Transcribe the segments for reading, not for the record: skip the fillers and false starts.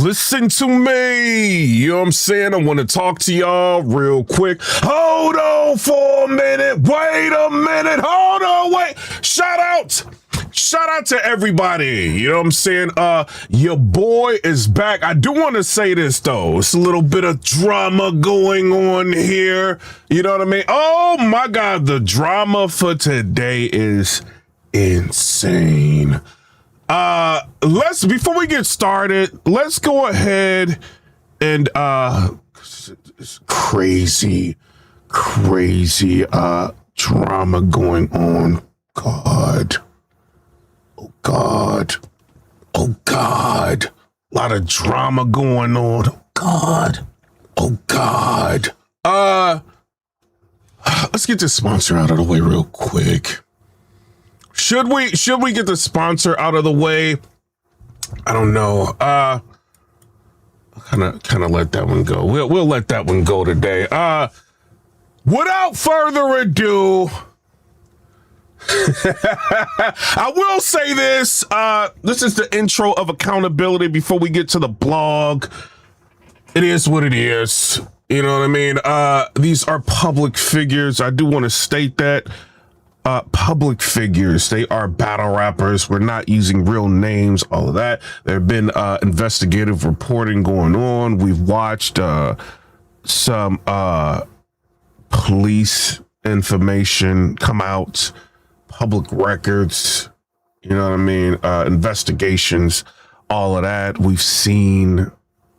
Listen to me. You know what I'm saying? I want to talk to y'all real quick. Hold on for a minute. Wait a minute. Hold on. Wait. Shout out to everybody. You know what I'm saying? Your boy is back. I do want to say this though. It's a little bit of drama going on here. You know what I mean? Oh my God. The drama for today is insane. Before we get started, let's go ahead and it's crazy drama going on. Oh God. A lot of drama going on. Oh God. Let's get this sponsor out of the way real quick. Should we get the sponsor out of the way? I don't know. Kind of let that one go. We'll let that one go today. Without further ado, I will say this. This is the intro of accountability before we get to the blog. It is what it is. You know what I mean? These are public figures. I do want to state that. Public figures. They are battle rappers. We're not using real names, all of that. There have been investigative reporting going on. We've watched some police information come out, public records, you know what I mean? Investigations, all of that. We've seen,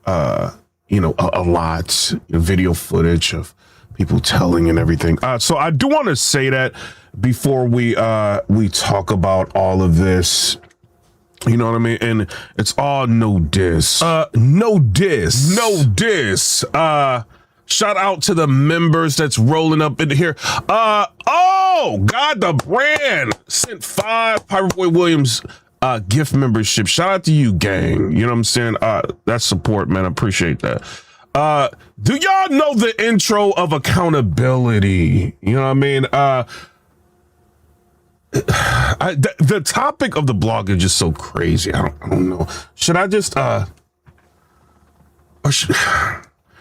a lot, video footage of people telling and everything. So I do want to say that before we talk about all of this, you know what I mean? And it's all no diss. No diss. Shout out to the members that's rolling up in here. Oh God, the brand sent 5 PIPERBOY Williams gift membership. Shout out to you, gang. You know what I'm saying? That's support, man. I appreciate that. Do y'all know the intro of accountability? You know what I mean? The topic of the blog is just so crazy. I don't know. Should I just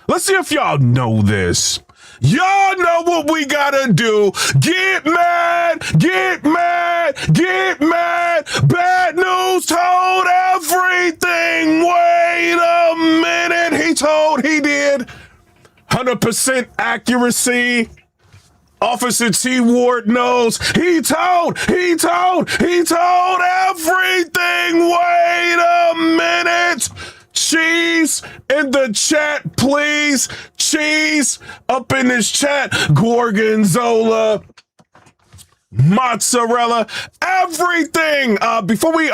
let's see if y'all know this. Y'all know what we gotta do. Get mad. Bad news told everything. Wait a minute. He did. 100% accuracy. Officer T. Ward knows. He told everything. Wait a minute. Cheese in the chat, please. Cheese up in this chat. Gorgonzola, mozzarella, everything. Before we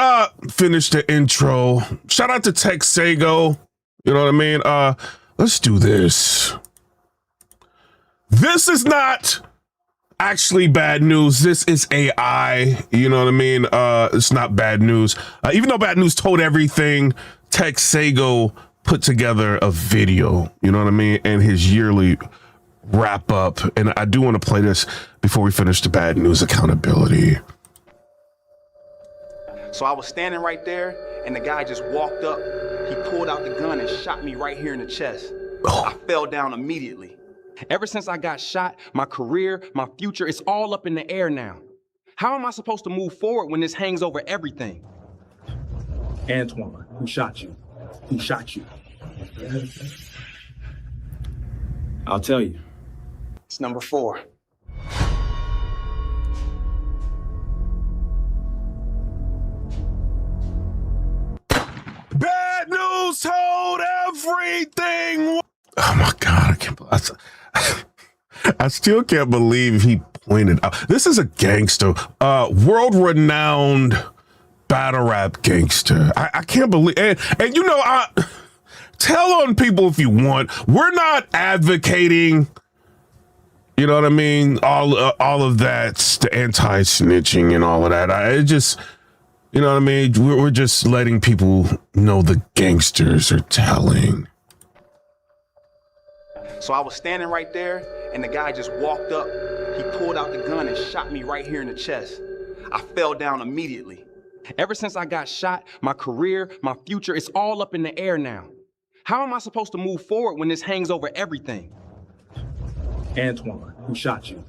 finish the intro, shout out to Texago. You know what I mean? Let's do this. This is not actually bad news. This is AI. You know what I mean? It's not bad news. Even though bad news told everything, Texago put together a video, you know what I mean? And his yearly wrap up. And I do want to play this before we finish the bad news accountability. So I was standing right there and the guy just walked up. He pulled out the gun and shot me right here in the chest. I fell down immediately. Ever since I got shot, my career, my future, it's all up in the air now. How am I supposed to move forward when this hangs over everything? Antoine, who shot you? Who shot you? I'll tell you. It's number 4. Bad news told everything. Oh my God, I still can't believe he pointed out. This is a gangster, world-renowned battle rap gangster. I can't believe, and you know, tell on people if you want. We're not advocating, you know what I mean, all of that, the anti-snitching and all of that. It just, you know what I mean, we're just letting people know the gangsters are telling. So I was standing right there and the guy just walked up. He pulled out the gun and shot me right here in the chest. I fell down immediately. Ever since I got shot, my career, my future, it's all up in the air now. How am I supposed to move forward when this hangs over everything? Antoine, who shot you?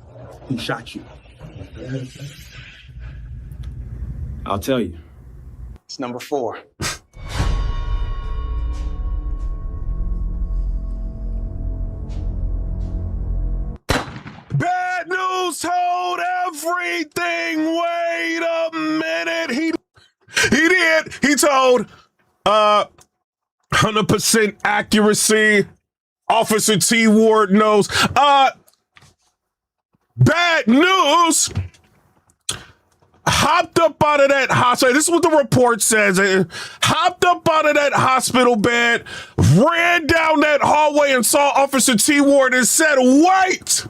Who shot you? I'll tell you. It's number 4. Bad news told everything. Wait a minute. He did. He told 100% accuracy. Officer T. Ward knows. Bad news. Hopped up out of that hospital. This is what the report says. Hopped up out of that hospital bed, ran down that hallway and saw Officer T. Ward and said, "Wait."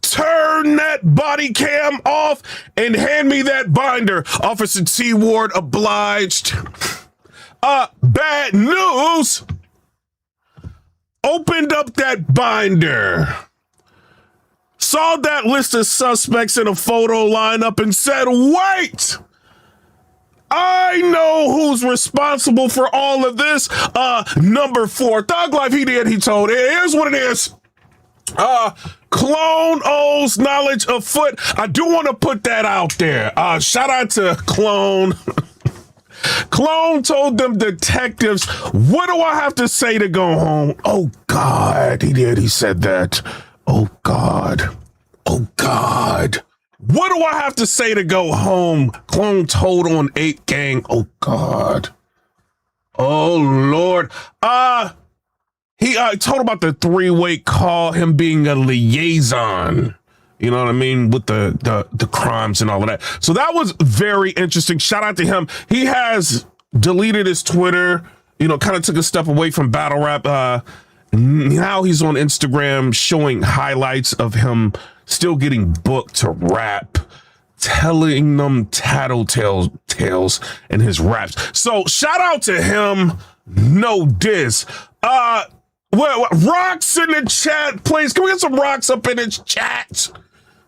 Turn that body cam off and hand me that binder. Officer T. Ward obliged. Bad news. Opened up that binder. Saw that list of suspects in a photo lineup and said, "Wait. I know who's responsible for all of this." Number 4. Thug Life, he did, he told. Here's what it is. Clone owes knowledge of Foot. I do want to put that out there. Shout out to Clone. Clone told them detectives, "What do I have to say to go home?" Oh, God. He did. He said that. Oh, God. Oh, God. What do I have to say to go home? Clone told on 8 Gang. Oh, God. Oh, Lord. He told about the 3-way call, him being a liaison, you know what I mean, with the crimes and all of that. So that was very interesting. Shout out to him. He has deleted his Twitter, kind of took a step away from battle rap. Now he's on Instagram showing highlights of him still getting booked to rap, telling them tattletales in his raps. So shout out to him. No diss. Rocks in the chat, please. Can we get some rocks up in the chat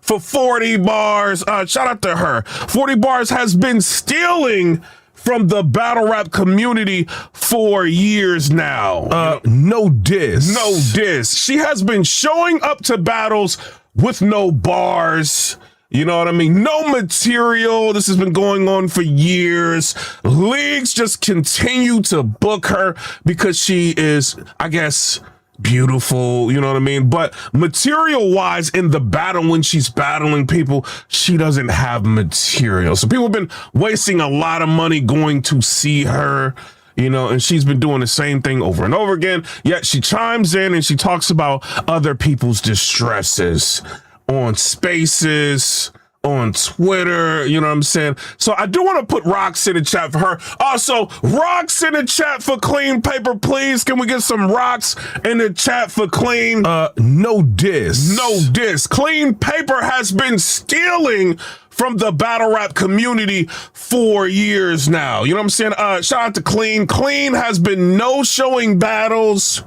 for 40 bars? Shout out to her. 40 bars has been stealing from the battle rap community for years now. No diss. No diss. She has been showing up to battles with no bars. You know what I mean? No material. This has been going on for years. Leagues just continue to book her because she is, I guess, beautiful. You know what I mean? But material wise in the battle, when she's battling people, she doesn't have material. So people have been wasting a lot of money going to see her, and she's been doing the same thing over and over again. Yet she chimes in and she talks about other people's distresses on Spaces, on Twitter, you know what I'm saying? So I do want to put rocks in the chat for her. Also, rocks in the chat for Clean Paper, please. Can we get some rocks in the chat for Clean? No diss. No diss. Clean Paper has been stealing from the battle rap community for years now. You know what I'm saying? Shout out to Clean. Clean has been no-showing battles.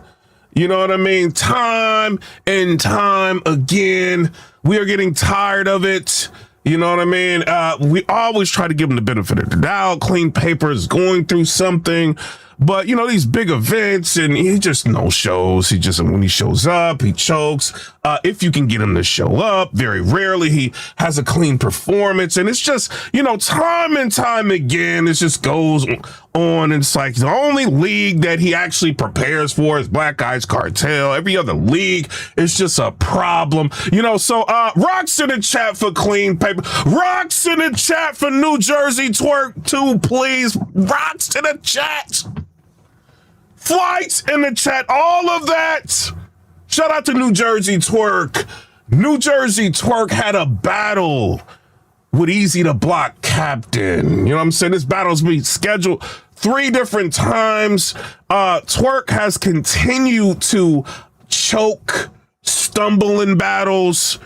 You know what I mean? Time and time again. We are getting tired of it. You know what I mean? We always try to give him the benefit of the doubt. Clean Paper is going through something. But, these big events, and he just no shows. When he shows up, he chokes. If you can get him to show up, very rarely he has a clean performance. And it's just, time and time again, it just goes on. And it's like the only league that he actually prepares for is Black Guys Cartel. Every other league is just a problem. So rocks in the chat for Clean Paper. Rocks in the chat for New Jersey Twerk too, please. Rocks in the chat. Flights in the chat, all of that. Shout out to New Jersey Twerk. New Jersey Twerk had a battle with Easy to Block Captain. You know what I'm saying? This battle's been scheduled 3 different times. Twerk has continued to choke, stumble in battles,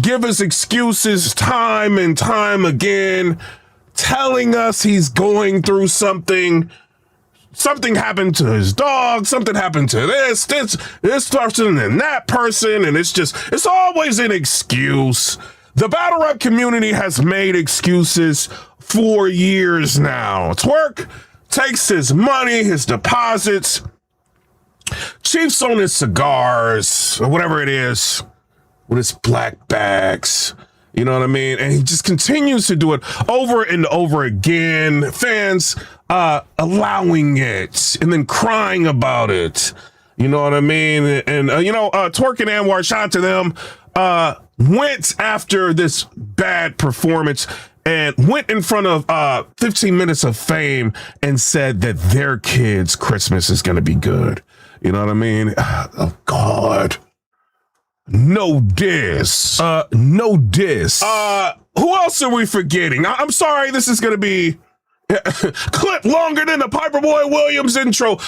give us excuses time and time again, telling us he's going through something. Something happened to his dog, something happened to this person and that person, and it's always an excuse. The battle rap community has made excuses for years now. Twerk takes his money, his deposits, cheats on his cigars, or whatever it is, with his black bags. You know what I mean? And he just continues to do it over and over again. Fans allowing it and then crying about it. You know what I mean? And, Twerk and Anwar, shout out to them, went after this bad performance and went in front of 15 Minutes of Fame and said that their kids' Christmas is going to be good. You know what I mean? Oh, God. No diss. No diss. Who else are we forgetting? I'm sorry, this is going to be clip longer than the PIPERBOY Williams intro.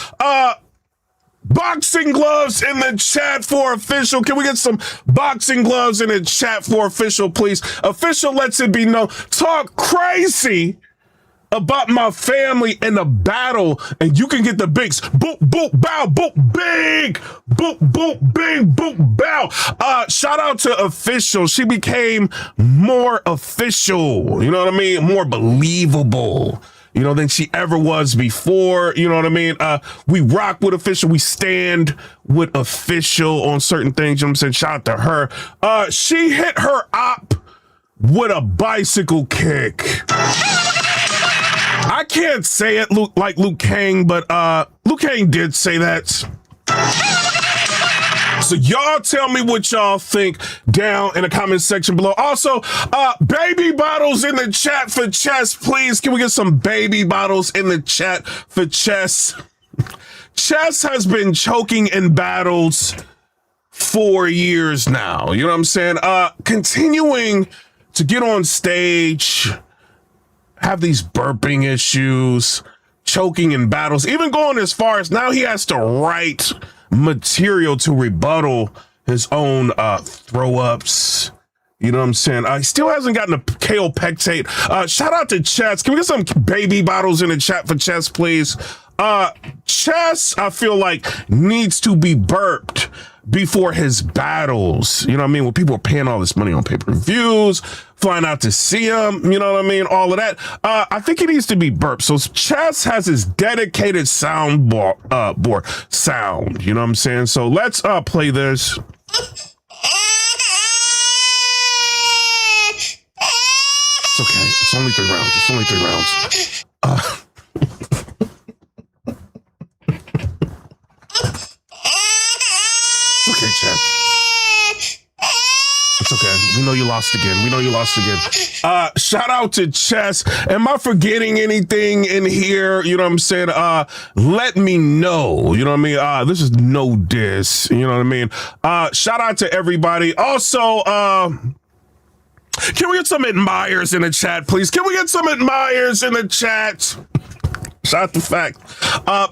Boxing gloves in the chat for official. Can we get some boxing gloves in the chat for official, please? Official lets it be known. Talk crazy about my family in a battle, and you can get the bigs. Boop, boop, bow, boop, big. Boop, boop, big, boop, bow. Shout out to Official. She became more official, you know what I mean? More believable, you know, than she ever was before. You know what I mean? We rock with Official. We stand with Official on certain things. You know what I'm saying? Shout out to her. She hit her op with a bicycle kick. I can't say it like Luke Kang, but Luke Kang did say that. So y'all tell me what y'all think down in the comment section below. Also, baby bottles in the chat for Chess, please. Can we get some baby bottles in the chat for Chess? Chess has been choking in battles for years now. You know what I'm saying? Continuing to get on stage, have these burping issues, choking in battles, even going as far as now he has to write material to rebuttal his own throw-ups. You know what I'm saying? He still hasn't gotten a KO pectate. Shout out to Chess. Can we get some baby bottles in the chat for Chess, please? Chess, I feel like, needs to be burped before his battles. You know what I mean? When people are paying all this money on pay-per-views, flying out to see him, you know what I mean? All of that. I think he needs to be burped. So Chess has his dedicated board sound. You know what I'm saying? So let's play this. It's okay. It's only 3 rounds. It's only 3 rounds. Okay, Chad. It's okay. We know you lost again. We know you lost again. Shout out to Chess. Am I forgetting anything in here? You know what I'm saying? Let me know. You know what I mean? This is no diss. You know what I mean? Shout out to everybody. Also, can we get some admirers in the chat, please? Can we get some admirers in the chat? Shout out to Factz.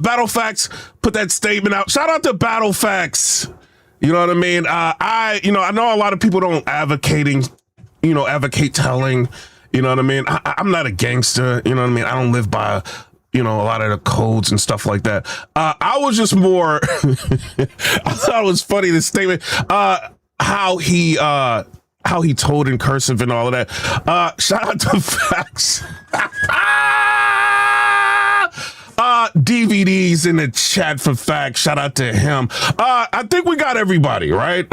Battle Factz put that statement out. Shout out to Battle Factz. You know what I mean? I know a lot of people don't advocate telling, you know what I mean? I'm not a gangster, you know what I mean? I don't live by, a lot of the codes and stuff like that. I was just more, I thought it was funny, this statement, how he told in cursive and all of that. Shout out to Factz. DVDs in the chat for Factz. Shout out to him. I think we got everybody, right?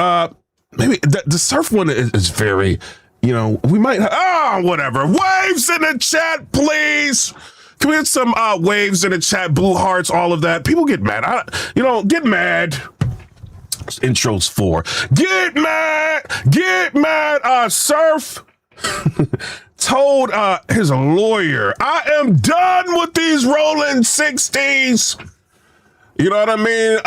Maybe the surf one is very, we might, whatever. Waves in the chat, please. Can we get some waves in the chat, blue hearts, all of that? People get mad. Get mad. This intro's for. Get mad. Surf told his lawyer, I am done with these rolling 60s. You know what I mean?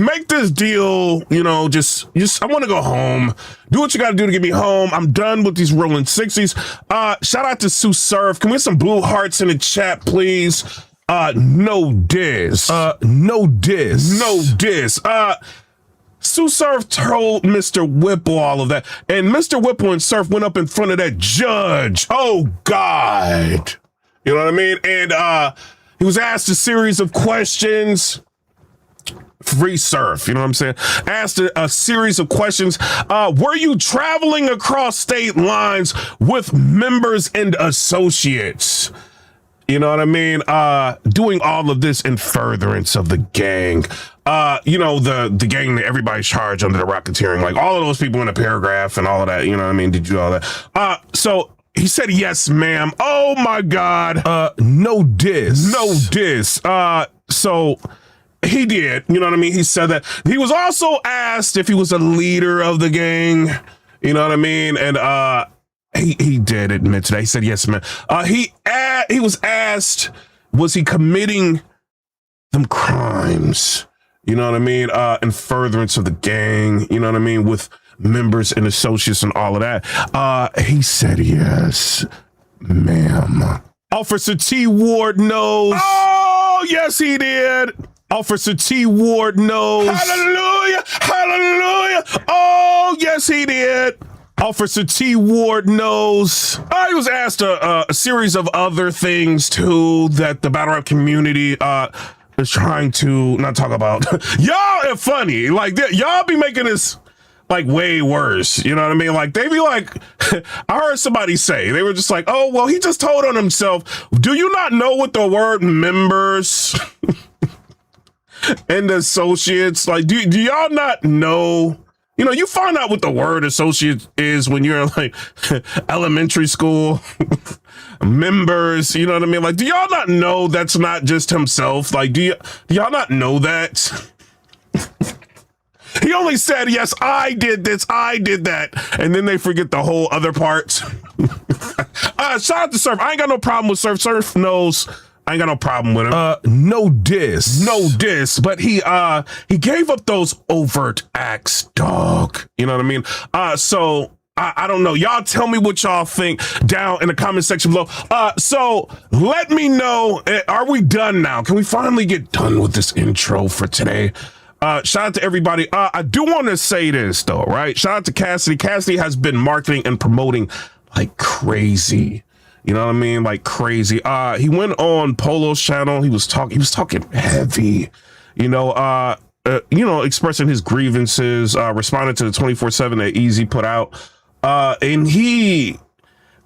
Make this deal, just I want to go home. Do what you got to do to get me home. I'm done with these rolling 60s. Shout out to Sue Surf. Can we get some blue hearts in the chat, please? No diss. No diss. Sue Surf told Mr. Whipple all of that. And Mr. Whipple and Surf went up in front of that judge. Oh, God. You know what I mean? And he was asked a series of questions. free surf, you know what I'm saying? Asked a series of questions. Were you traveling across state lines with members and associates? You know what I mean? Doing all of this in furtherance of the gang. You know, the gang that everybody's charged under the racketeering, like all of those people in the paragraph and all of that, you know what I mean? Did you do all that? So he said, yes, ma'am. Oh my God. No diss. No diss. So he did, you know what I mean? He said that. He was also asked if he was a leader of the gang, you know what I mean? And he did admit to that. He said, yes, man. He was asked, was he committing them crimes, you know what I mean? In furtherance of the gang, you know what I mean? With members and associates and all of that. He said, yes, ma'am. Officer T. Ward knows. Oh, yes, he did. Officer T. Ward knows. Hallelujah. Hallelujah. Oh, yes, he did. Officer T. Ward knows. He was asked a series of other things, too, that the battle rap community is trying to not talk about. Y'all are funny. Like, y'all be making this, like, way worse. You know what I mean? Like, they be like, I heard somebody say, they were just like, oh, well, he just told on himself. Do you not know what the word members and associates, like, do y'all not know? You know, you find out what the word associate is when you're in, like, elementary school. Members, you know what I mean? Like, do y'all not know that's not just himself? Like, do y'all not know that? He only said, yes, I did this, I did that. And then they forget the whole other parts. Shout out to Surf. I ain't got no problem with Surf. Surf knows I ain't got no problem with him. No diss. No diss. But he gave up those overt acts, dog. You know what I mean? So I don't know. Y'all tell me what y'all think down in the comment section below. So let me know. Are we done now? Can we finally get done with this intro for today? Shout out to everybody. I do want to say this though, right? Shout out to Cassidy. Cassidy has been marketing and promoting like crazy. You know what I mean? Like crazy. He went on Polo's channel. He was talking heavy, you know, expressing his grievances, responding to the 24/7 that Easy put out. And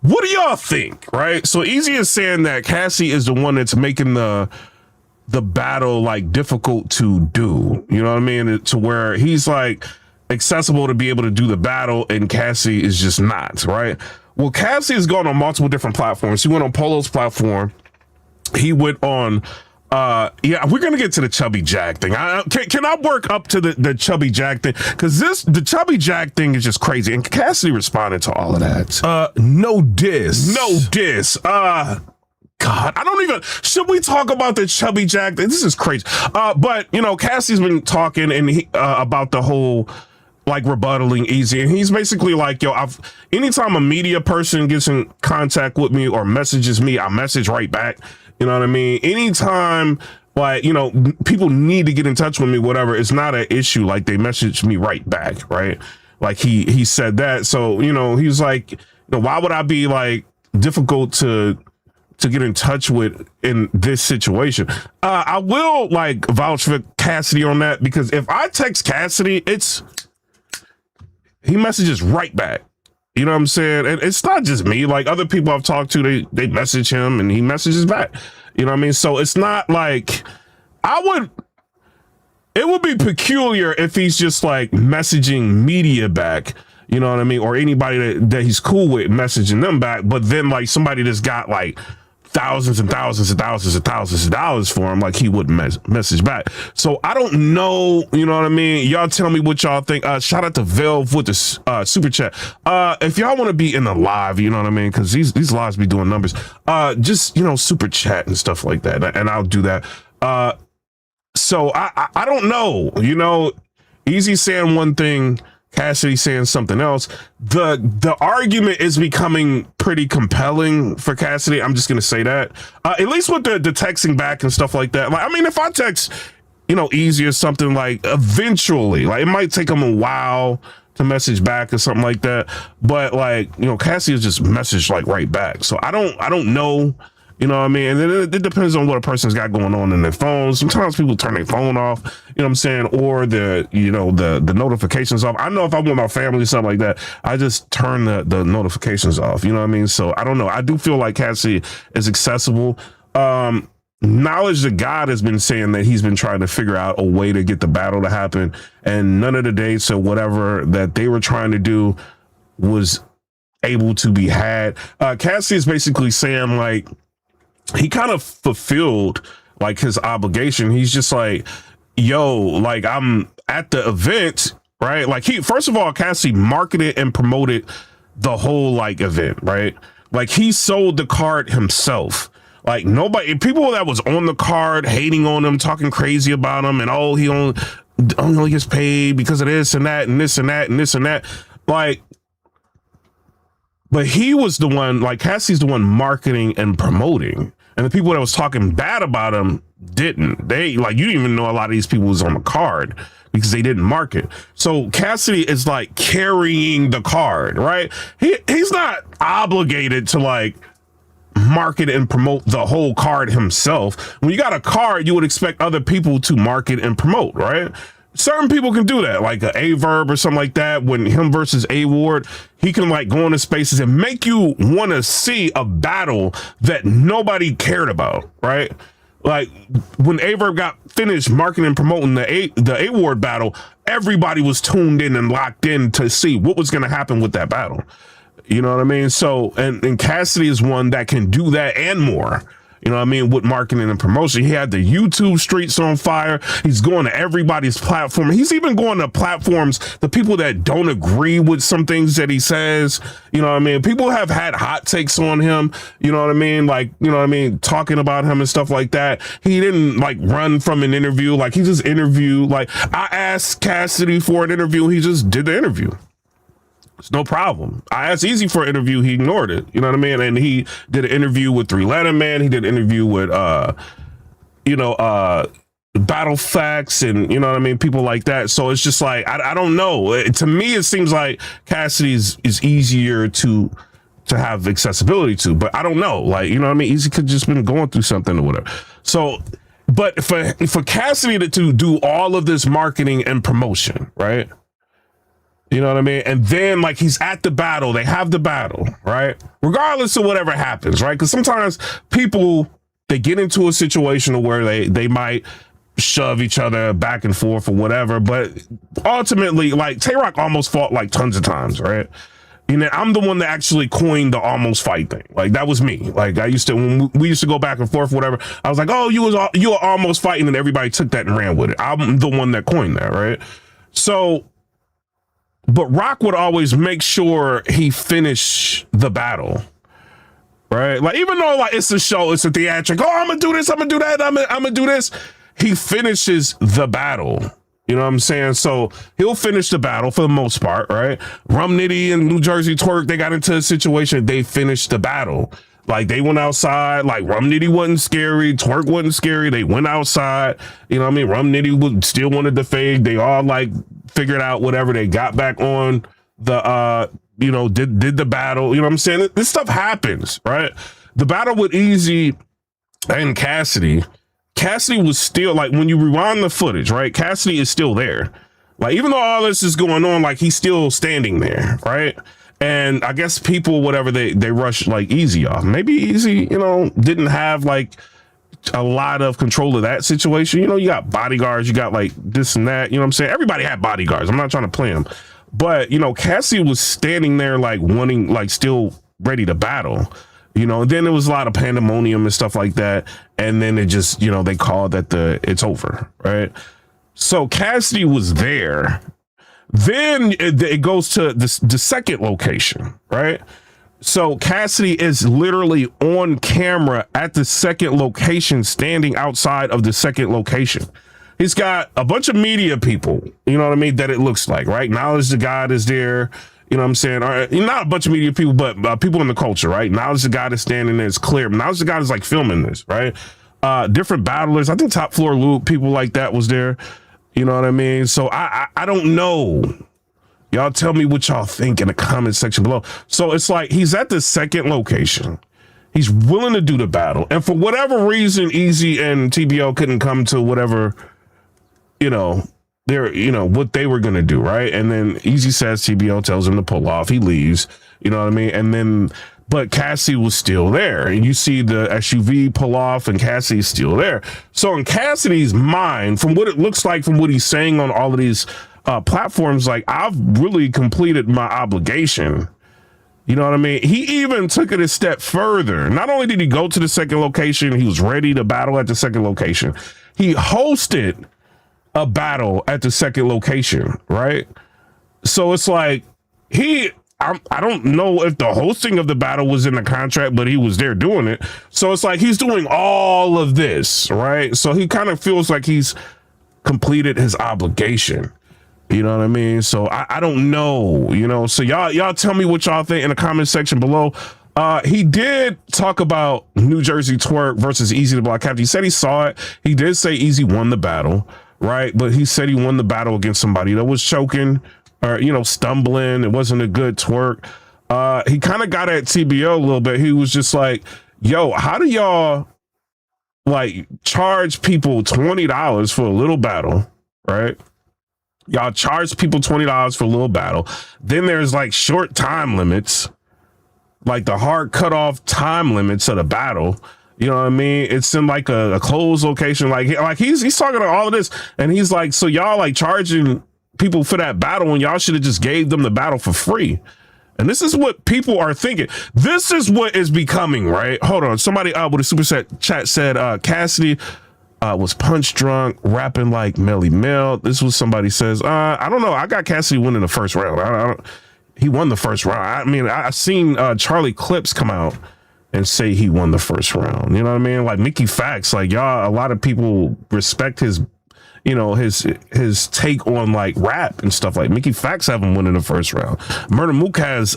what do y'all think? Right. So Easy is saying that Cassie is the one that's making the battle like difficult to do. You know what I mean? To where he's like accessible to be able to do the battle and Cassie is just not, right? Well, Cassie has gone on multiple different platforms. He went on Polo's platform. He went on, yeah, we're going to get to the Chubby Jag thing. Can I work up to the Chubby Jag thing? Because the Chubby Jag thing is just crazy. And Cassidy responded to all of that. No diss. No diss. God, I don't even, should we talk about the Chubby Jag thing? This is crazy. But, you know, Cassie's been talking and about the whole, like rebuttaling Easy, and he's basically like, yo, anytime a media person gets in contact with me or messages me, I message right back. You know what I mean? Anytime, like, you know, people need to get in touch with me, whatever, it's not an issue. Like they message me right back, right? Like he said that. So, you know, he's like, you know, why would I be like difficult to get in touch with in this situation? I will like vouch for Cassidy on that, because if I text Cassidy, he messages right back. You know what I'm saying? And it's not just me. Like other people I've talked to, they message him and he messages back. You know what I mean? So it's not like it would be peculiar if he's just like messaging media back. You know what I mean? Or anybody that he's cool with messaging them back. But then like somebody that's got like thousands and thousands and thousands and thousands of dollars for him, like he wouldn't message back. So I don't know, you know what I mean? Y'all tell me what y'all think. Shout out to Velv with the super chat. If y'all want to be in the live, you know what I mean? Because these lives be doing numbers. Just, you know, super chat and stuff like that, and I'll do that. So I don't know, you know, Easy saying one thing, Cassidy saying something else. The argument is becoming pretty compelling for Cassidy. I'm just gonna say that. At least with the texting back and stuff like that. Like, I mean, if I text, you know, Easy or something, like eventually, like it might take him a while to message back or something like that. But like, you know, Cassidy has just messaged like right back. So I don't know You know what I mean? And then it depends on what a person's got going on in their phone. Sometimes people turn their phone off, you know what I'm saying? Or the notifications off. I know if I'm with my family or something like that, I just turn the notifications off. You know what I mean? So I don't know. I do feel like Cassidy is accessible. Knowledge that God has been saying that he's been trying to figure out a way to get the battle to happen. And none of the dates or whatever that they were trying to do was able to be had. Cassidy is basically saying like, he kind of fulfilled like his obligation. He's just like, yo, like I'm at the event, right? Like first of all, Cassidy marketed and promoted the whole like event, right? Like he sold the card himself. Like nobody, people that was on the card hating on him, talking crazy about him, and he only gets paid because of this and that and this and that and this and that. Like, but he was the one, like Cassie's the one marketing and promoting. And the people that was talking bad about him didn't. They like, you didn't even know a lot of these people was on the card because they didn't market. So Cassidy is like carrying the card, right? He's not obligated to like market and promote the whole card himself. When you got a card, you would expect other people to market and promote, right? Certain people can do that, like a Verb or something like that. When him versus A Ward, he can like go into spaces and make you want to see a battle that nobody cared about, right? Like when A Verb got finished marketing and promoting the A Ward battle, everybody was tuned in and locked in to see what was going to happen with that battle. You know what I mean? So, and Cassidy is one that can do that and more. You know what I mean? With marketing and promotion, he had the YouTube streets on fire. He's going to everybody's platform. He's even going to platforms, the people that don't agree with some things that he says. You know what I mean? People have had hot takes on him. You know what I mean? Like, you know what I mean? Talking about him and stuff like that. He didn't like run from an interview. Like he just interviewed. Like I asked Cassidy for an interview. He just did the interview. It's no problem. I asked Easy for an interview. He ignored it. You know what I mean? And he did an interview with 3 Letterman. He did an interview with, Battle Factz and, you know what I mean? People like that. So it's just like, I don't know. To me, it seems like Cassidy is easier to have accessibility to, but I don't know. Like, you know what I mean? Easy could just been going through something or whatever. So, but for Cassidy to do all of this marketing and promotion, right? You know what I mean? And then like he's at the battle, they have the battle, right? Regardless of whatever happens, right? Because sometimes people, they get into a situation where they might shove each other back and forth or whatever. But ultimately, like Tay-Rock almost fought like tons of times, right? You know, I'm the one that actually coined the almost fight thing. Like that was me. Like I used to, when we used to go back and forth, whatever, I was like, oh, you were almost fighting, and everybody took that and ran with it. I'm the one that coined that, right? So, but Rock would always make sure he finished the battle, right? Like, even though like it's a show, it's a theatric, oh, I'm gonna do this, I'm gonna do that, I'm gonna do this. He finishes the battle. You know what I'm saying? So he'll finish the battle for the most part, right? Rum Nitty and New Jersey Twerk, they got into a situation, they finished the battle. Like they went outside, like Rum Nitty wasn't scary, Twerk wasn't scary. They went outside, you know what I mean? Rum Nitty still wanted to fade. They all like figured out whatever. They got back on the, did the battle. You know what I'm saying? This stuff happens, right? The battle with Easy and Cassidy was still like, when you rewind the footage, right? Cassidy is still there. Like, even though all this is going on, like he's still standing there, right? And I guess people, whatever, they rush like Easy off. Maybe Easy, didn't have like a lot of control of that situation. You got bodyguards, you got like this and that, you know what I'm saying? Everybody had bodyguards. I'm not trying to play them. But, Cassie was standing there like wanting, like still ready to battle, and then there was a lot of pandemonium and stuff like that. And then it just, they called that it's over, right? So Cassidy was there. Then it goes to the second location, right? So Cassidy is literally on camera at the second location, standing outside of the second location. He's got a bunch of media people, you know what I mean, that it looks like, right? Knowledge the God is there, you know what I'm saying? Or, not a bunch of media people, but people in the culture, right? Knowledge the God is standing there, it's clear. Knowledge the God is like filming this, right? Different battlers, I think Top Floor Luke, people like that was there. You know what I mean? So I don't know. Y'all tell me what y'all think in the comment section below. So it's like he's at the second location. He's willing to do the battle. And for whatever reason, Easy and TBO couldn't come to whatever, what they were going to do. Right. And then Easy says, TBO tells him to pull off. He leaves, you know what I mean? And then, but Cassidy was still there. And you see the SUV pull off and Cassidy's still there. So in Cassidy's mind, from what it looks like, from what he's saying on all of these platforms, like, I've really completed my obligation. You know what I mean? He even took it a step further. Not only did he go to the second location, he was ready to battle at the second location. He hosted a battle at the second location, right? So it's like I don't know if the hosting of the battle was in the contract, but he was there doing it. So it's like he's doing all of this, right? So he kind of feels like he's completed his obligation. You know what I mean? So I don't know, so y'all tell me what y'all think in the comment section below. He did talk about New Jersey Twerk versus Easy the Block Captain. He said he saw it. He did say Easy won the battle, right? But he said he won the battle against somebody that was choking or, stumbling. It wasn't a good twerk. He kind of got at TBO a little bit. He was just like, yo, how do y'all like charge people $20 for a little battle, right? Y'all charge people $20 for a little battle. Then there's like short time limits, like the hard cutoff time limits of the battle. You know what I mean? It's in like a closed location. Like he's talking about all of this, and he's like, so y'all like charging people for that battle, and y'all should have just gave them the battle for free. And this is what people are thinking. This is what is becoming, right? Hold on. Somebody with a super chat said Cassidy was punch drunk, rapping like Melly Mel. This was somebody says, I don't know. I got Cassidy winning the first round. He won the first round. I mean, I seen Charlie Clips come out and say he won the first round. You know what I mean? Like Mickey Factz, like y'all, a lot of people respect his, his take on like rap and stuff. Like Mickey Factz have him winning the first round. Murder Mook has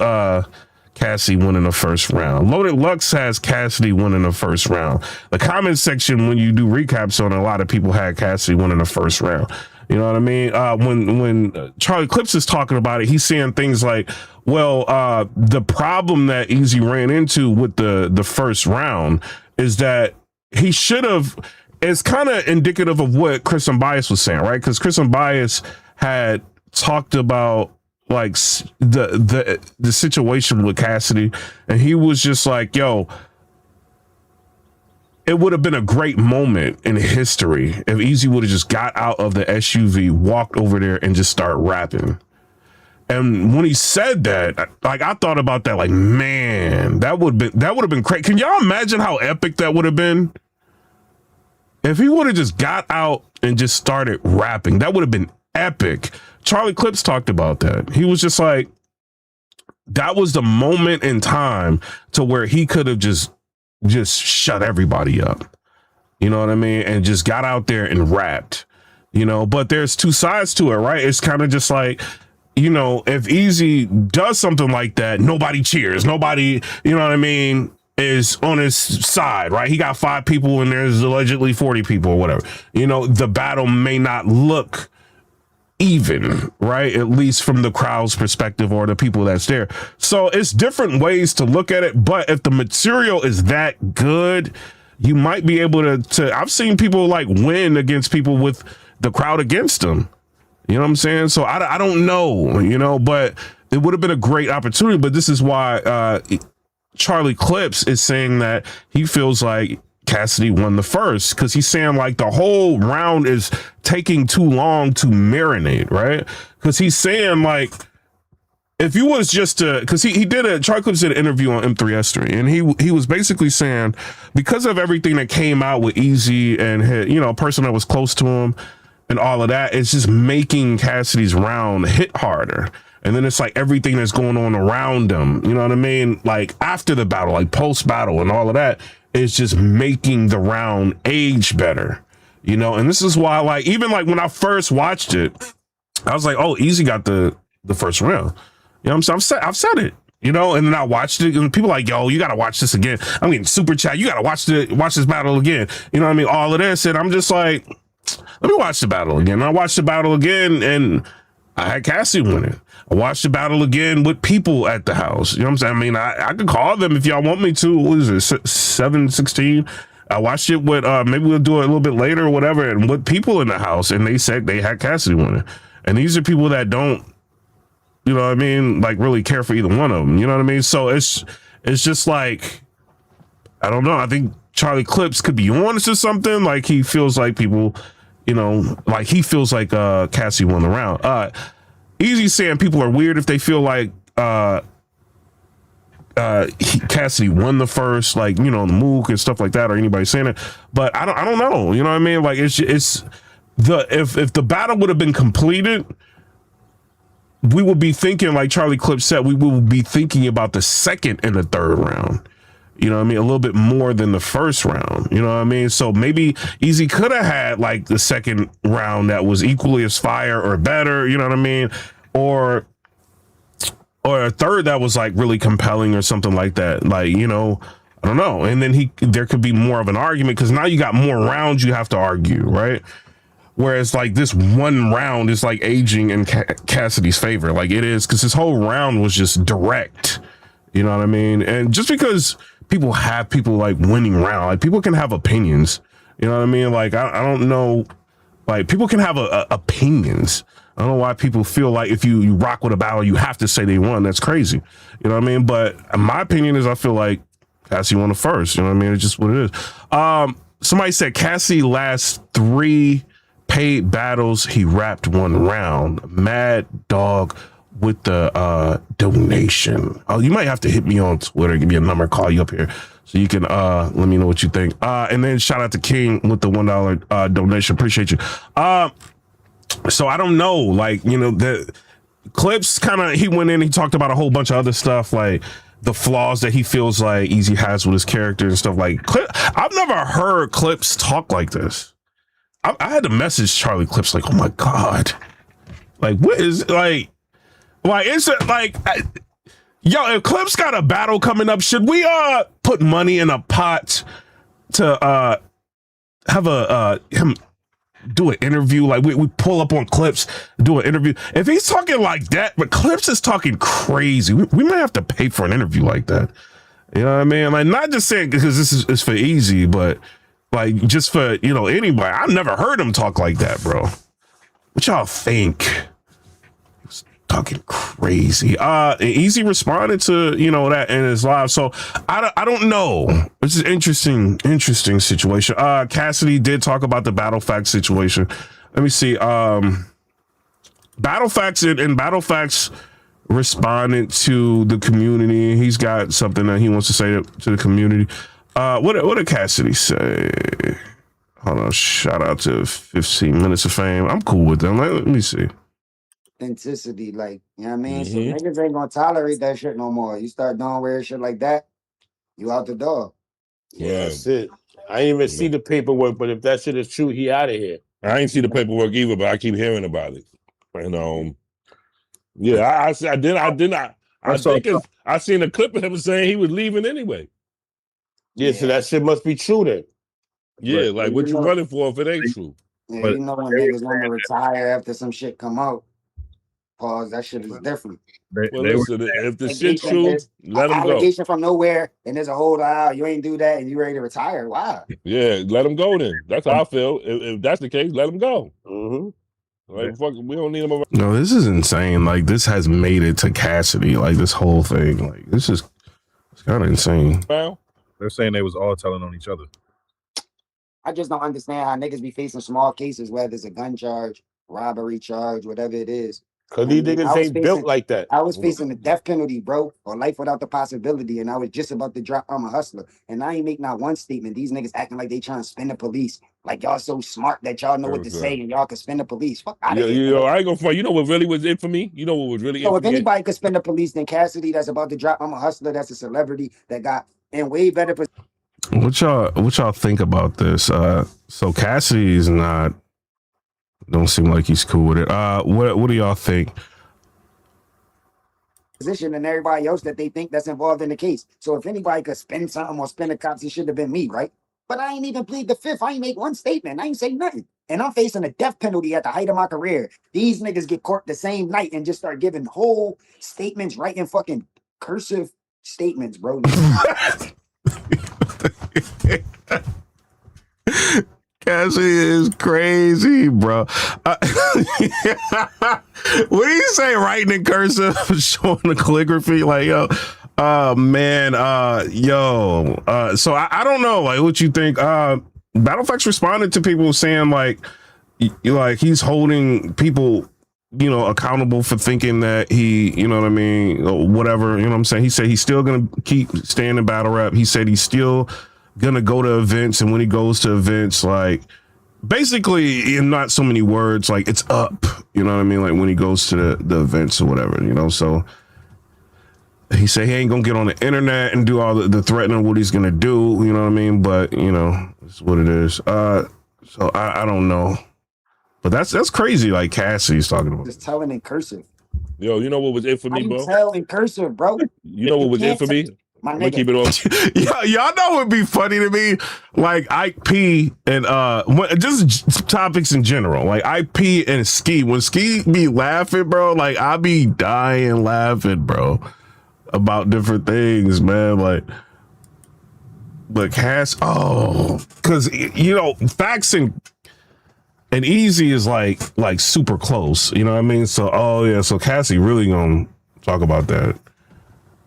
Cassidy winning the first round. Loaded Lux has Cassidy winning the first round. The comment section, when you do recaps on, a lot of people had Cassidy winning the first round. You know what I mean? When Charlie Clips is talking about it, he's saying things like, well, the problem that Easy ran into with the first round is that he should have, it's kind of indicative of what Chris Bias was saying, right? Because Chris Bias had talked about like the situation with Cassidy, and he was just like, yo, it would have been a great moment in history if Easy would have just got out of the SUV, walked over there, and just start rapping. And when he said that, like, I thought about that, like, man, that would have been crazy. Can y'all imagine how epic that would have been? If he would have just got out and just started rapping, that would have been epic. Charlie Clips talked about that. He was just like, that was the moment in time to where he could have just shut everybody up. You know what I mean? And just got out there and rapped, but there's two sides to it, right? It's kind of just like, if Easy does something like that, nobody cheers. Nobody, you know what I mean, is on his side, right? He got 5 people and there's allegedly 40 people or whatever. The battle may not look even, right? At least from the crowd's perspective or the people that's there. So it's different ways to look at it. But if the material is that good, you might be able to I've seen people like win against people with the crowd against them. You know what I'm saying? So I don't know, but it would have been a great opportunity. But this is why Charlie Clips is saying that he feels like Cassidy won the first, because he's saying like the whole round is taking too long to marinate, right? Because he's saying like, if you was just because he did Charlie Clips did an interview on M3S3, and he was basically saying, because of everything that came out with Easy and his, a person that was close to him and all of that, it's just making Cassidy's round hit harder. And then it's like everything that's going on around him, you know what I mean? Like after the battle, like post battle and all of that, is just making the round age better, and this is why, like, even like when I first watched it, I was like, oh, Easy got the first round. I'm saying? I've said it, and then I watched it and people like, yo, you got to watch this again. I'm getting super chat. You got to watch this battle again. You know what I mean? All of this. And I'm just like, let me watch the battle again. And I watched the battle again, and I had Cassidy winning. I watched the battle again with people at the house. You know what I'm saying? I mean, I could call them if y'all want me to. What is it, 7-16? I watched it with, maybe we'll do it a little bit later or whatever, and with people in the house, and they said they had Cassidy winning. And these are people that don't, you know what I mean, like really care for either one of them. You know what I mean? So it's just like, I don't know. I think Charlie Clips could be honest or something. Like he feels like people, you know, like he feels like Cassidy won the round. Easy saying people are weird if they feel like Cassidy won the first, like, you know, the Mook and stuff like that, or anybody saying it. But I don't know. You know what I mean? Like it's the if the battle would have been completed, we would be thinking, like Charlie Clips said, we will be thinking about the second and the third round. You know what I mean? A little bit more than the first round. You know what I mean? So maybe Easy could have had like the second round that was equally as fire or better. You know what I mean? Or a third that was like really compelling or something like that. Like, you know, I don't know. And then there could be more of an argument because now you got more rounds you have to argue, right? Whereas like this one round is like aging in Cassidy's favor. Like it is, because this whole round was just direct. You know what I mean? And just because people like winning round, like people can have opinions. You know what I mean? Like I don't know, like people can have opinions. I don't know why people feel like if you rock with a battle, you have to say they won. That's crazy. You know what I mean? But my opinion is I feel like Cassidy won the first. You know what I mean? It's just what it is. Somebody said Cassidy last 3 paid battles, he rapped 1 round. Mad Dog with the donation. Oh, you might have to hit me on Twitter, give me a number, call you up here so you can let me know what you think. And then shout out to King with the $1 donation. Appreciate you. So I don't know, like, you know, the Clips kind of, he went in, he talked about a whole bunch of other stuff, like the flaws that he feels like Easy has with his character and stuff. Like I've never heard Clips talk like this. I had to message Charlie Clips like, oh my God, like what is like it's like, yo, if Clips got a battle coming up, should we put money in a pot to have him do an interview? Like we pull up on Clips, do an interview. If he's talking like that, but Clips is talking crazy, we might have to pay for an interview like that. You know what I mean? Like not just saying because this is for Easy, but like just for, you know, anybody. I've never heard him talk like that, bro. What y'all think? He's talking crazy. Easy responded to, you know, that in his live. So I don't know. It's an interesting situation. Cassidy did talk about the Battle Factz situation. Let me see. Battle Factz and Battle Factz responded to the community. He's got something that he wants to say to the community. What did Cassidy say? Hold on, shout out to 15 Minutes of Fame. I'm cool with them. Let me see. Authenticity, like, you know what I mean? So niggas ain't gonna tolerate that shit no more. You start doing weird shit like that, you out the door. Yeah, that's it. I didn't even see the paperwork, but if that shit is true, he out of here. I ain't see the paperwork either, but I keep hearing about it. And yeah, I seen a clip of him saying he was leaving anyway. Yeah, so that shit must be true then. Yeah, like what you running for if it ain't true? Yeah, but, you know when niggas want to retire after some shit come out, pause, that shit is different. Listen, if the shit's true, let them go. Allegation from nowhere, and there's a whole you ain't do that, and you ready to retire. Wow. Yeah, let them go then. That's how I feel. If that's the case, let them go. Like, fuck, we don't need them around. No, this is insane. Like, this has made it to Cassidy. Like, this whole thing. Like, it's kind of insane. Well, they're saying they was all telling on each other. I just don't understand how niggas be facing small cases, whether it's a gun charge, robbery charge, whatever it is. Because these niggas ain't built like that. I was facing the death penalty, bro, or life without the possibility, and I was just about to drop I'm a hustler. And I ain't make not one statement. These niggas acting like they trying to spin the police. Like y'all so smart that y'all know what to say and y'all can spin the police. Fuck out of here. I ain't gonna fight. You know what really was it for me? You know what was really it for me? If anybody could spin the police, then Cassidy that's about to drop I'm a hustler, that's a celebrity that got in way better position. What y'all think about this? So Cassidy's don't seem like he's cool with it. What do y'all think? Position and everybody else that they think that's involved in the case. So if anybody could spin something or spin the cops, it should have been me, right? But I ain't even plead the fifth. I ain't make one statement. I ain't say nothing. And I'm facing a death penalty at the height of my career. These niggas get caught the same night and just start giving whole statements, writing fucking cursive statements, bro. Cassidy is crazy, bro. What do you say? Writing in cursive, showing the calligraphy, like yo. Man, so I don't know, like, what you think. Factz responded to people saying like he's holding people, you know, accountable for thinking that he, you know what I mean, or whatever, you know what I'm saying. He said he's still gonna keep staying in battle rap. He said he's still gonna go to events, and when he goes to events, like, basically, in not so many words, like, it's up, you know what I mean, like when he goes to the events or whatever, you know. So he said he ain't gonna get on the internet and do all the threatening of what he's gonna do, you know what I mean? But, you know, it's what it is. So I don't know. But that's crazy, like Cassidy's talking about. Just telling in cursive. Yo, you know what was it for me, bro? Tell in cursive, bro. You know what was it for me? My Let me nigga. keep it on. Y'all know what'd be funny to me? Like IP and just topics in general. Like IP and Ski. When Ski be laughing, bro, like I be dying laughing, bro, about different things, man. Like, but Cass, because you know, Factz and Easy is like super close, you know what I mean? So so Cassie really gonna talk about that.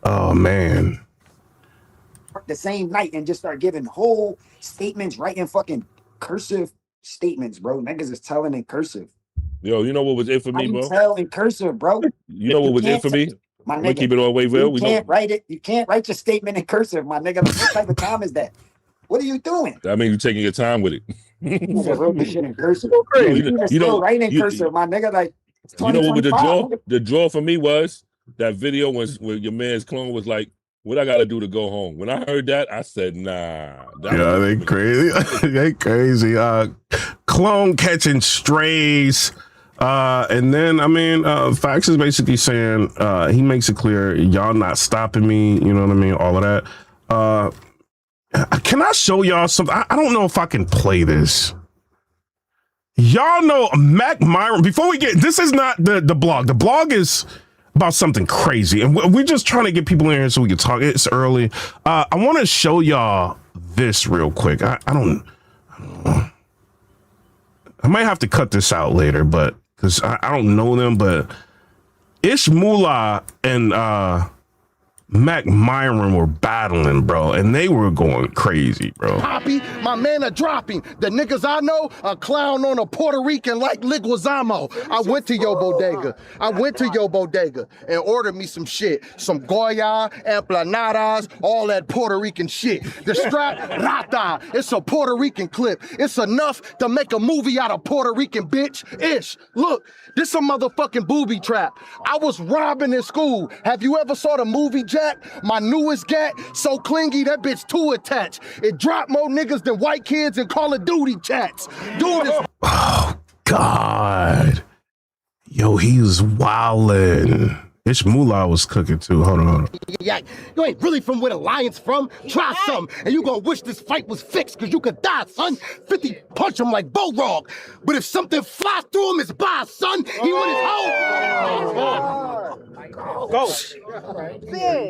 Oh man. The same night and just start giving whole statements, writing fucking cursive statements, bro. Niggas is telling in cursive. Yo, you know what was it for me, bro? Tell in cursive, bro. You know what was it for me? My Let me nigga, keep it all the way real. you can't write it. You can't write your statement in cursive, my nigga. Like, what type of time is that? What are you doing? I mean, you're taking your time with it. Nigga wrote this shit in cursive. You know, writing in cursive, my nigga. Like, you know what was the draw? The draw for me was that video when your man's clone was like, "What I got to do to go home?" When I heard that, I said, "Nah." Yeah, they crazy. They crazy. Clone catching strays. And then, I mean, Factz is basically saying, he makes it clear, y'all not stopping me, you know what I mean? All of that. Can I show y'all something? I don't know if I can play this. Y'all know Mac Myron, before we get, this is not the blog. The blog is about something crazy. And we're just trying to get people in here so we can talk. It's early. I want to show y'all this real quick. I don't know. I might have to cut this out later, but because I don't know them, but Ish Moolah and Mac Myron were battling, bro, and they were going crazy, bro. Poppy, my man are dropping. The niggas I know are clown on a Puerto Rican like Liguizamo. I went to your bodega and ordered me some shit. Some Goya, empanadas, all that Puerto Rican shit. The strap, rata. It's a Puerto Rican clip. It's enough to make a movie out of Puerto Rican, bitch. Ish, look, this a motherfucking booby trap. I was robbing in school. Have you ever saw the movie Jack? My newest gat, so clingy, that bitch too attached. It dropped more niggas than white kids in Call of Duty chats. Dude is... Oh, God. Yo, he was wildin'. Ish Moolah was cooking too. Hold on. Yeah, you ain't really from where the lion's from. Try some, and you gonna wish this fight was fixed, cause you could die, son. 50 punch him like Bulldog. But if something flies through him, it's bye, son. He with his hoe. Go.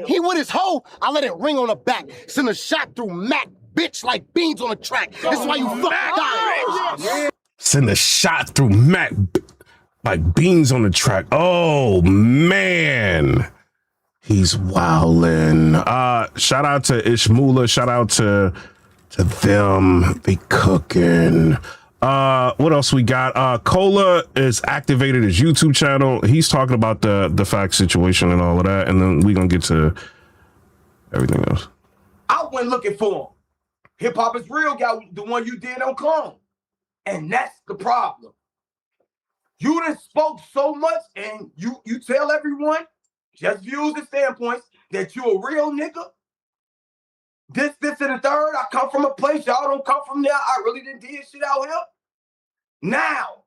He with his hoe, I let it ring on the back. Send a shot through Mac, bitch, like beans on a track. That's why you fucking die. Send a shot through Mac like beans on the track. Oh man, he's wildin'. Shout out to Ish Moolah. Shout out to them. They cooking. What else we got? Cola is activated his YouTube channel. He's talking about the Factz situation and all of that, and then we gonna get to everything else. I went looking for him. Hip Hop is Real guy, the one you did on Clone. And that's the problem. You done spoke so much, and you tell everyone, just views and standpoints, that you a real nigga. This, and the third. I come from a place, y'all don't come from there. I really didn't do shit out here. Now,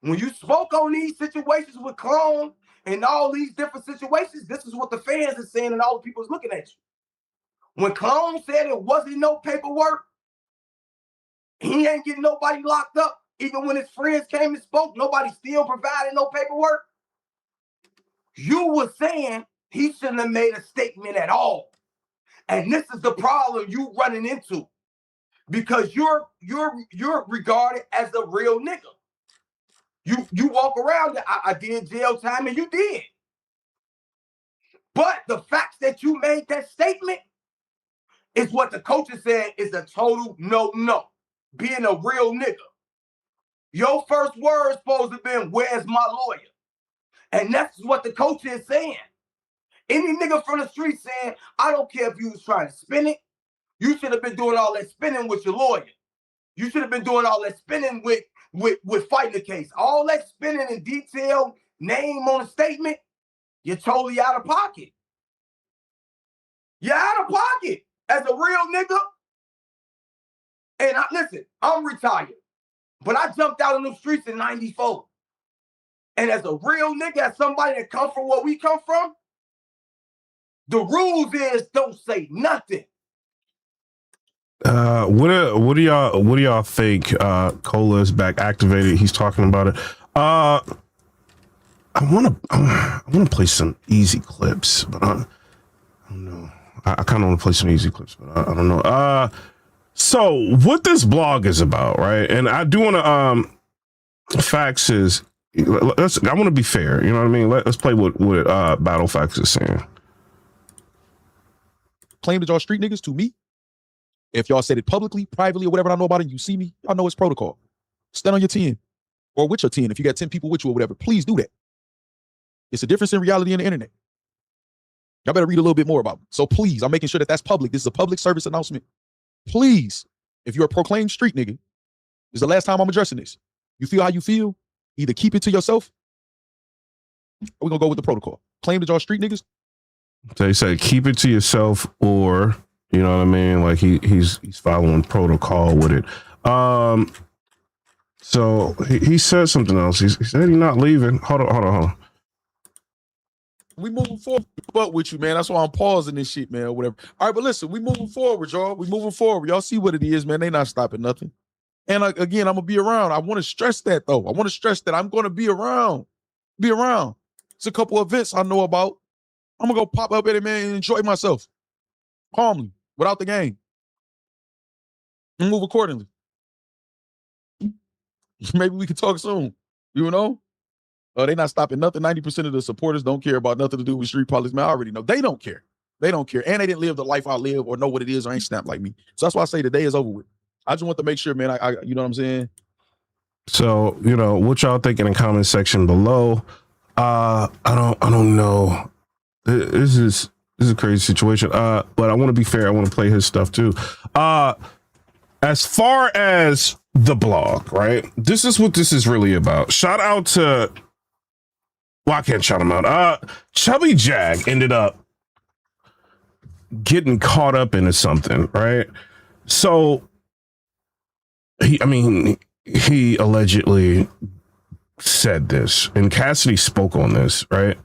when you spoke on these situations with Clone and all these different situations, this is what the fans are saying and all the people is looking at you. When Clone said it wasn't no paperwork, He ain't getting nobody locked up. Even when his friends came and spoke, nobody still provided no paperwork. You were saying he shouldn't have made a statement at all. And this is the problem you running into. Because you're regarded as a real nigga. You walk around, I did jail time, and you did. But the fact that you made that statement is what the coaches said is a total no. Being a real nigga. Your first word supposed to have been, where's my lawyer? And that's what the coach is saying. Any nigga from the street saying, I don't care if you was trying to spin it. You should have been doing all that spinning with your lawyer. You should have been doing all that spinning with fighting the case. All that spinning in detail, name on a statement, you're totally out of pocket. You're out of pocket as a real nigga. And listen, I'm retired, but I jumped out in the streets in 94. And as a real nigga, as somebody that come from where we come from, the rules is don't say nothing. What do y'all think? Cola is back activated. He's talking about it. I want to play some easy clips, but I don't know. I kind of want to play some easy clips, but I don't know. So what this blog is about, right? And I do want to Factz is. I want to be fair. You know what I mean? Let's play what Battle Factz is saying. Claim that y'all street niggas to me. If y'all said it publicly, privately, or whatever I know about it, you see me, y'all know it's protocol. Stand on your 10 or with your 10. If you got 10 people with you or whatever, please do that. It's a difference in reality and the internet. Y'all better read a little bit more about it. So please, I'm making sure that that's public. This is a public service announcement. Please, if you're a proclaimed street nigga, this is the last time I'm addressing this. You feel how you feel? Either keep it to yourself, or we're gonna go with the protocol. Claim that y'all street niggas. So he said, keep it to yourself, or you know what I mean? Like he's following protocol with it. So he said something else. He said he's not leaving. Hold on. We moving forward with you, man. That's why I'm pausing this shit, man, or whatever. All right, but listen, we moving forward, y'all. We moving forward. Y'all see what it is, man. They not stopping nothing. And again, I'm gonna be around. I want to stress that though. I want to stress that I'm gonna be around. Be around. It's a couple events I know about. I'm gonna go pop up at it, man, and enjoy myself. Calmly, without the game. And move accordingly. Maybe we can talk soon. You know? They not stopping nothing. 90% of the supporters don't care about nothing to do with street politics. Man, I already know. They don't care. They don't care. And they didn't live the life I live or know what it is or ain't snapped like me. So that's why I say the day is over with. I just want to make sure, man, I you know what I'm saying? So, you know, what y'all think in the comment section below. I don't know. This is a crazy situation. But I want to be fair. I want to play his stuff too. As far as the blog, right? This is what this is really about. Shout out to, well, I can't shout him out. Chubby Jag ended up getting caught up into something, right? So he allegedly said this, and Cassidy spoke on this, right?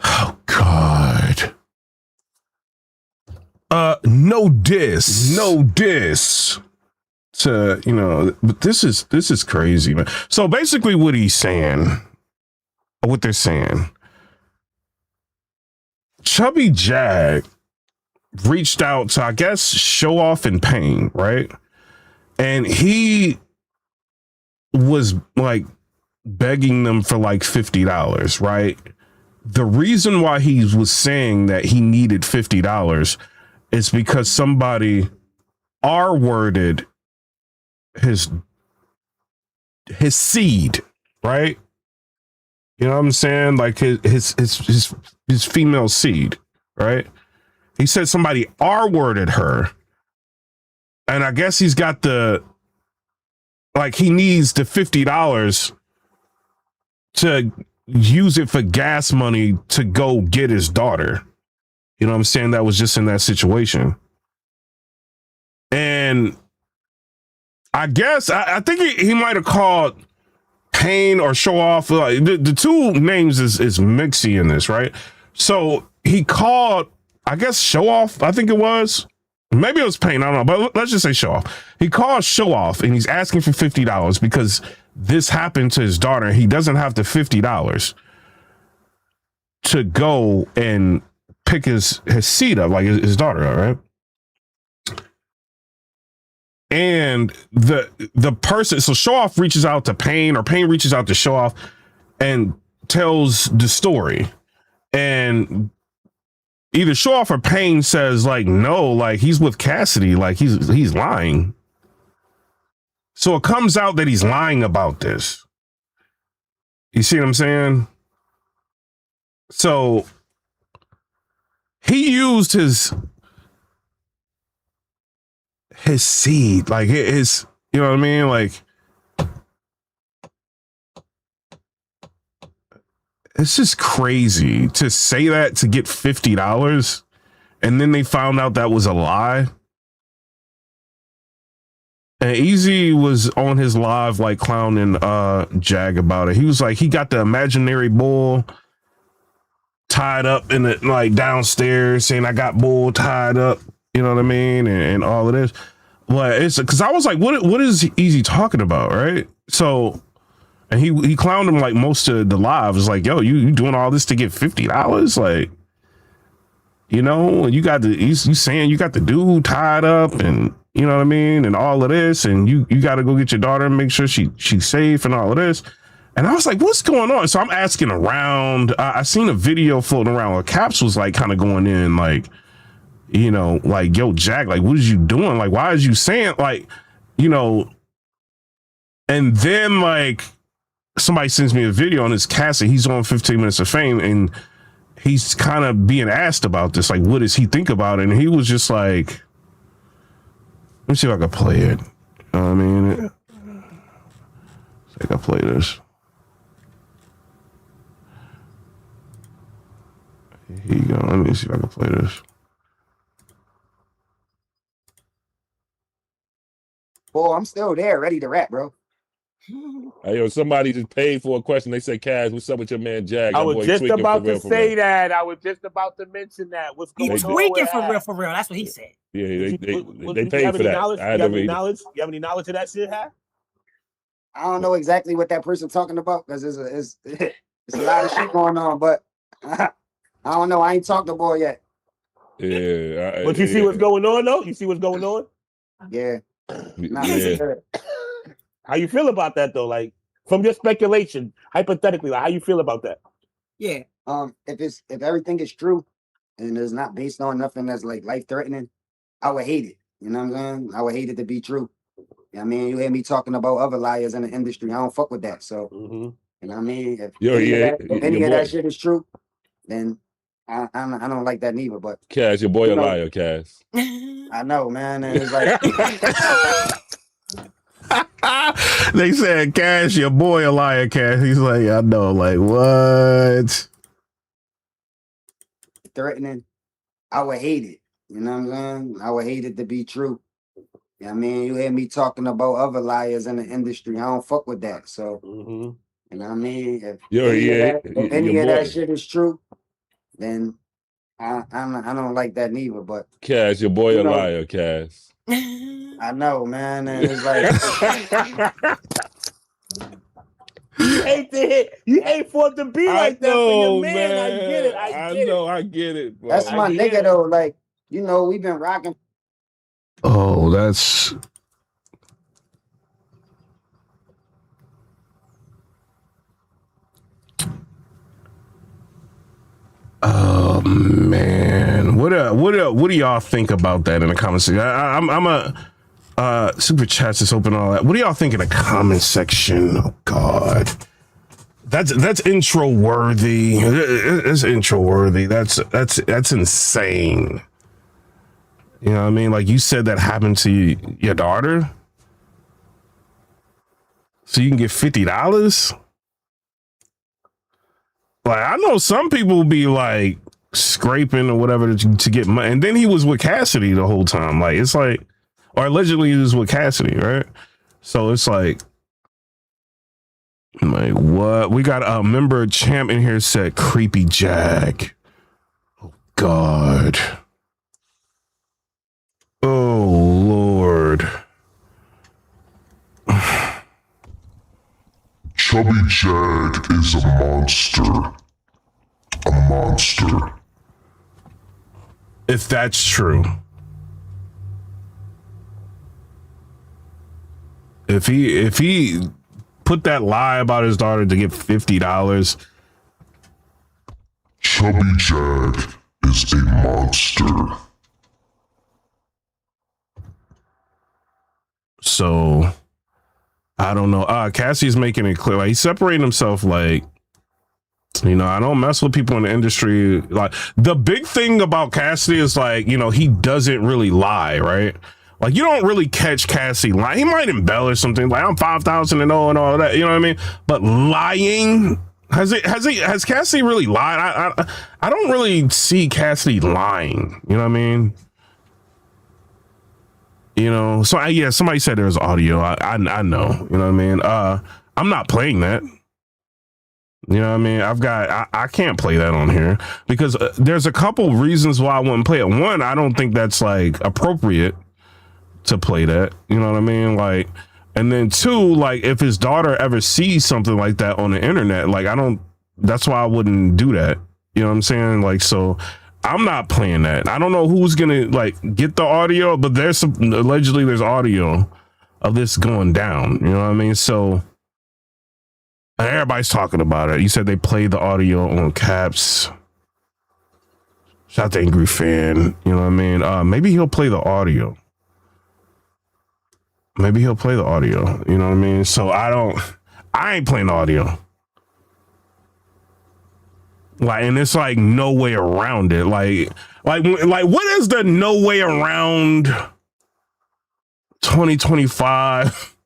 Oh God. No diss to, you know, but this is crazy, man. So basically what they're saying, Chubby Jag reached out to, I guess, Show Off in Pain, right? And he was like begging them for like $50, right? The reason why he was saying that he needed $50 is because somebody R-worded his seed, right? You know what I'm saying? Like his female seed, right? He said somebody R-worded her. And I guess he's got he needs the $50 to use it for gas money to go get his daughter. You know what I'm saying? That was just in that situation. And I guess, I think he might have called Pain or Show Off. Like, the two names is mixy in this, right? So he called, I guess, Show Off, I think it was. Maybe it was Payne, I don't know, but let's just say Show Off. He calls Show Off and he's asking for $50 because this happened to his daughter and he doesn't have the $50 to go and pick his seed up, like his daughter, all right? And the person, so Show Off reaches out to Payne, or Payne reaches out to Show Off and tells the story. And either Show Off or Payne says, like, no, like, he's with Cassidy, like he's lying. So it comes out that he's lying about this. You see what I'm saying? So he used his seed, like his, you know what I mean? Like, it's just crazy to say that to get $50 and then they found out that was a lie. And Easy was on his live, like, clowning Jag about it. He was like, he got the imaginary bull tied up in it, like, downstairs, saying I got bull tied up, you know what I mean, and all of this. But it's because I was like, what is Easy talking about, right? So, and he clowned him like most of the live. It's like, yo, you doing all this to get $50? Like, you know, you got you saying you got the dude tied up, and you know what I mean, and all of this, and you got to go get your daughter and make sure she's safe and all of this. And I was like, what's going on? So I'm asking around. I seen a video floating around where Caps was like kind of going in, like, you know, like, yo, Jag, like, what is you doing? Like, why is you saying, like, you know? And then, like, somebody sends me a video on his Cassidy. He's on 15 Minutes of Fame, and he's kind of being asked about this. Like, what does he think about it? And he was just like, let me see if I can play it. You know what I mean? See if I can play this. Here you go. Let me see if I can play this. Boy, I'm still there, ready to rap, bro. Hey, yo, somebody just paid for a question. They said, Cass, what's up with your man Jag? I was just about to say that. I was just about to mention that. What's going on? He's tweaking for real. That's what he said. Yeah, they paid for that. You have any knowledge? You have any knowledge of that shit, huh? I don't know exactly what that person's talking about because it's a lot of shit going on, but I don't know. I ain't talked to boy yet. Yeah. But you see what's going on, though? You see what's going on? Yeah. How you feel about that, though? Like, from your speculation, hypothetically, like, how you feel about that? Yeah. If everything is true and it's not based on nothing that's like life threatening, I would hate it. You know what I'm saying? I would hate it to be true. You know what I mean? You hear me talking about other liars in the industry. I don't fuck with that. So, you know what I mean? If any of that shit is true, then I don't like that neither. But Cass, your boy a liar, Cass. I know, man. And it's like they said, Cash, your boy a liar, Cash. He's like, I know, like, what? Threatening, I would hate it. You know what I'm saying? I would hate it to be true. You know what I mean? You hear me talking about other liars in the industry. I don't fuck with that. So, you know what I mean? If any of that shit is true, then I don't like that neither. But Cass, your boy a liar, Cass. I know, man. And it's like you hate for it to be like that for your man. I get it. I get it. Bro. That's my nigga though. Like, you know, we've been rocking. Oh, that's oh man. What do y'all think about that in the comment section? I'm a super chats is open, all that. What do y'all think in the comment section? Oh God. That's intro worthy. It's intro worthy. That's insane. You know what I mean? Like, you said that happened to your daughter, so you can get $50. Like, I know some people will be like scraping or whatever to get money, and then he was with Cassidy the whole time. Like, it's like, or allegedly he was with Cassidy, right? So it's like what? We got a member champ in here said creepy Jag. Oh God. Oh Lord. Chubby Jag is a monster. A monster. If that's true. If he put that lie about his daughter to get $50. Chubby Jag is a monster. So I don't know. Cassie's making it clear. Like, he's separating himself, like, you know, I don't mess with people in the industry. Like, the big thing about Cassidy is, like, you know, he doesn't really lie, right? Like, you don't really catch Cassidy lying. He might embellish something like, I'm 5,000 and all that, you know what I mean? But lying, has Cassidy really lied? I don't really see Cassidy lying, you know what I mean? You know, so yeah, somebody said there was audio. I know, you know what I mean? I'm not playing that. You know what I mean? I can't play that on here because there's a couple reasons why I wouldn't play it. One, I don't think that's like appropriate to play that. You know what I mean? Like, and then two, like, if his daughter ever sees something like that on the internet, like, that's why I wouldn't do that. You know what I'm saying? Like, so I'm not playing that. I don't know who's gonna like get the audio, but allegedly there's audio of this going down. You know what I mean? So everybody's talking about it. You said they played the audio on Caps. Shout out to Angry Fan. You know what I mean? Maybe he'll play the audio. You know what I mean? So I ain't playing the audio. Like, and it's like no way around it. Like what is the no way around 2025?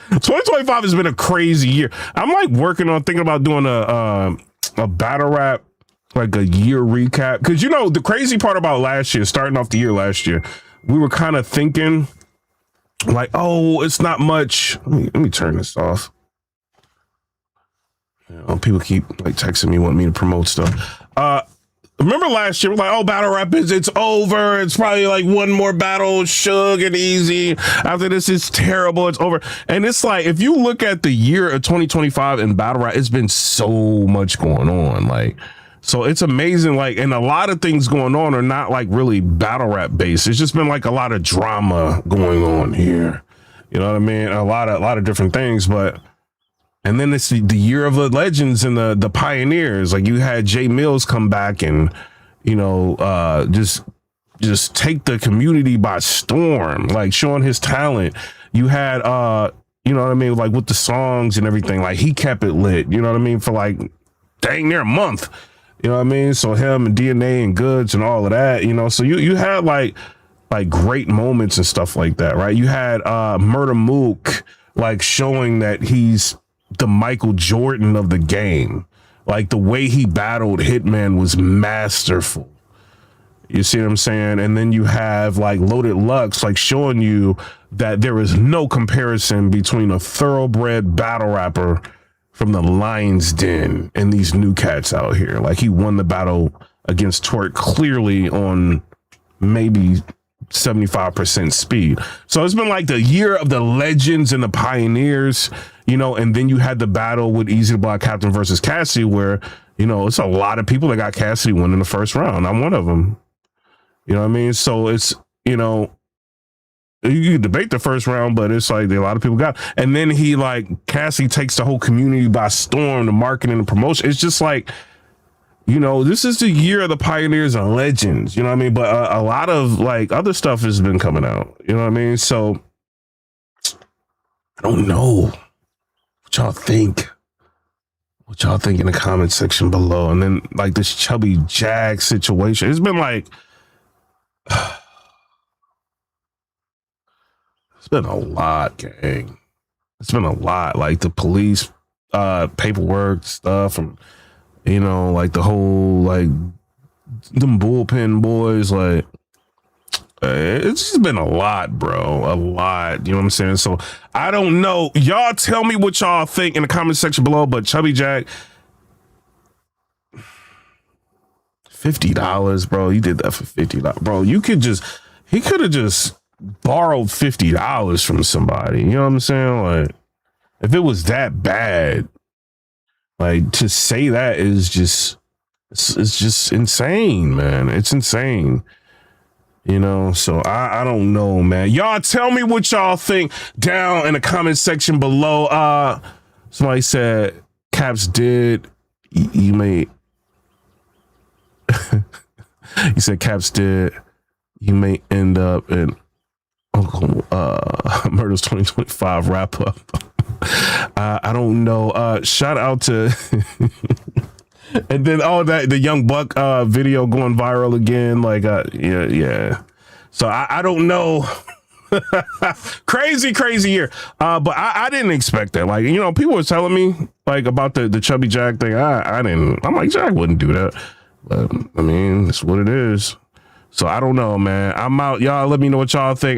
2025 has been a crazy year. I'm like thinking about doing a battle rap, like a year recap. Cause you know, the crazy part about last year, starting off the year last year, we were kind of thinking like, oh, it's not much. Let me turn this off. You know, people keep like texting me, wanting me to promote stuff. Remember last year, we're like, oh, battle rap it's over. It's probably like one more battle, Suge and Easy. After this, it's terrible. It's over. And it's like, if you look at the year of 2025 in battle rap, it's been so much going on. Like, so it's amazing. Like, and a lot of things going on are not like really battle rap based. It's just been like a lot of drama going on here. You know what I mean? A lot of different things, but. And then it's the year of the legends and the pioneers. Like, you had Jay Mills come back and, you know, just take the community by storm, like showing his talent. You had, you know what I mean? Like with the songs and everything, like he kept it lit, you know what I mean? For like dang near a month, you know what I mean? So him and DNA and Goods and all of that, you know, so you had like great moments and stuff like that, right? You had Murder Mook, like showing that he's the Michael Jordan of the game. Like the way he battled Hitman was masterful. You see what I'm saying? And then you have like Loaded Lux, like showing you that there is no comparison between a thoroughbred battle rapper from the Lion's Den and these new cats out here. Like, he won the battle against Twerk clearly on maybe 75% speed. So it's been like the year of the legends and the pioneers, you know, and then you had the battle with Easy to Block Captain versus Cassidy, where, you know, it's a lot of people that got Cassidy winning the first round. I'm one of them. You know what I mean? So it's, you know, you can debate the first round, but it's like a lot of people got. And then he, like, Cassidy takes the whole community by storm, the marketing and promotion. It's just like, you know, this is the year of the pioneers and legends, you know what I mean? But a lot of like other stuff has been coming out, you know what I mean? So I don't know what y'all think. What y'all think in the comment section below. And then like this Chubby Jag situation, it's been like, it's been a lot, gang. It's been a lot. Like the police paperwork stuff and, you know, like the whole, like, them bullpen boys, like, it's just been a lot, bro. A lot. You know what I'm saying? So, I don't know. Y'all tell me what y'all think in the comment section below, but Chubby Jag, $50, bro. You did that for $50. Bro, you could just, he could have just borrowed $50 from somebody. You know what I'm saying? Like, if it was that bad, like, to say that is just, it's just insane, man. It's insane. You know, so I don't know, man. Y'all tell me what y'all think down in the comment section below. Somebody said Caps did. You may. He said Caps did. You may end up in Uncle Murders 2025 wrap up. I don't know. Shout out to. And then the Young Buck video going viral again. Like, yeah. So I don't know. crazy year. But I didn't expect that. Like, you know, people were telling me like about the chubby Jag thing. I didn't. I'm like, Jag wouldn't do that. But I mean, it's what it is. So I don't know, man. I'm out. Y'all let me know what y'all think.